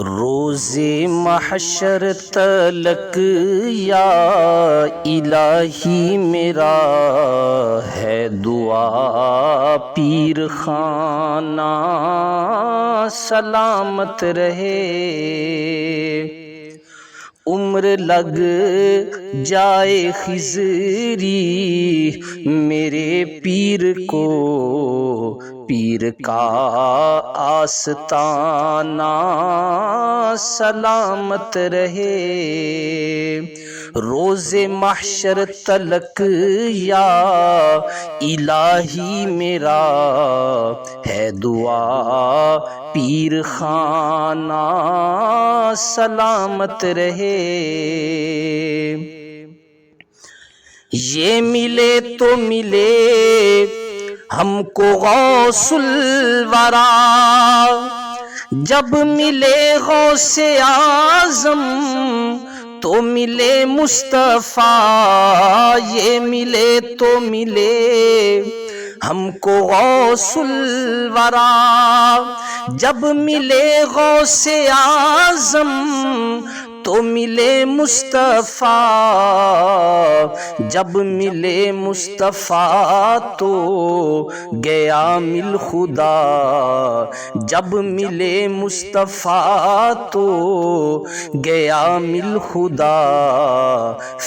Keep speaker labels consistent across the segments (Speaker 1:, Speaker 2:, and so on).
Speaker 1: روز محشر تلک یا الہی میرا ہے دعا پیر خانہ سلامت رہے، عمر لگ جائے خضری میرے پیر کو، پیر کا آستانہ سلامت رہے۔ روز محشر تلک یا الہی میرا ہے دعا پیر خانہ سلامت رہے۔ یہ ملے تو ملے ہم کو غوث الورا، جب ملے غوث اعظم تو ملے مصطفیٰ، یہ ملے تو ملے ہم کو غوث الورا، جب ملے غوث اعظم تو ملے مصطفیٰ، جب ملے مصطفیٰ تو گیا مل خدا، جب ملے مصطفیٰ تو گیا مل خدا،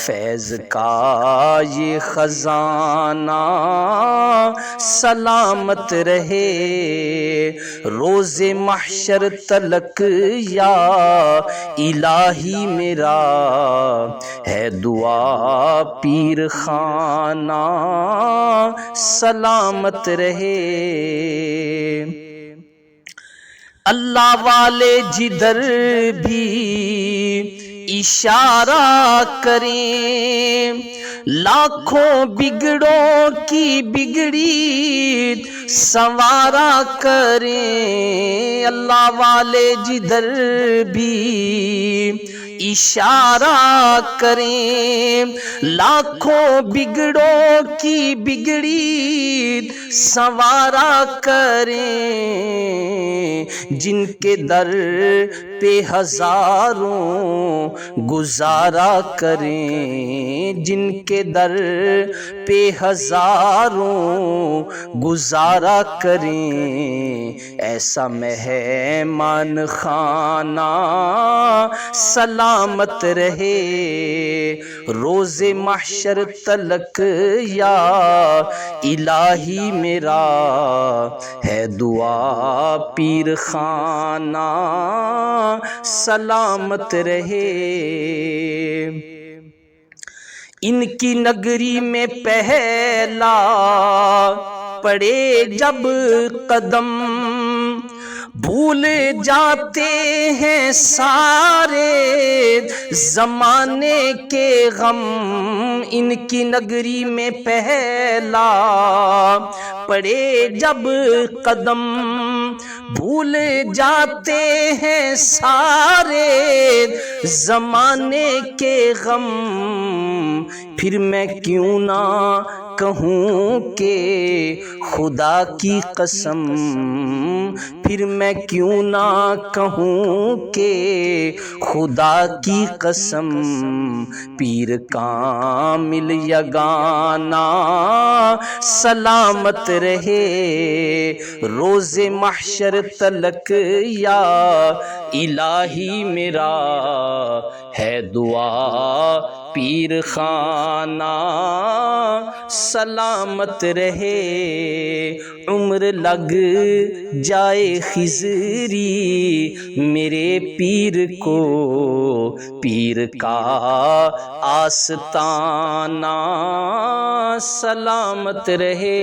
Speaker 1: فیض کا یہ خزانہ سلامت رہے۔ روز محشر تلک یا الہی میرا ہے دعا پیر خانہ سلامت رہے۔ اللہ والے جدھر بھی اشارہ کریں، لاکھوں بگڑوں کی بگڑی سنوارا کریں، اللہ والے جدھر بھی اشارہ کریں، لاکھوں بگڑوں کی بگڑی سنوارا کریں، جن کے در پہ ہزاروں گزارا کریں، جن کے در پہ ہزاروں گزارا کریں، ایسا مہمان خانہ سلامت رہے۔ روز محشر تلک یا الہی میرا ہے دعا پیر خانہ سلامت رہے۔ ان کی نگری میں پہلا پڑے جب قدم، بھول جاتے ہیں سارے زمانے کے غم، ان کی نگری میں پہلا پڑے جب قدم، بھول جاتے ہیں سارے زمانے کے غم، پھر میں کیوں نہ کہوں کہ خدا کی قسم، پھر میں کیوں نہ کہوں کہ خدا کی قسم، پیر کامل یگانہ سلامت رہے۔ روز محشر تلک یا الہی میرا ہے دعا پیر خانہ سلامت رہے، عمر لگ جائے خضری میرے پیر کو، پیر کا آستانہ سلامت رہے۔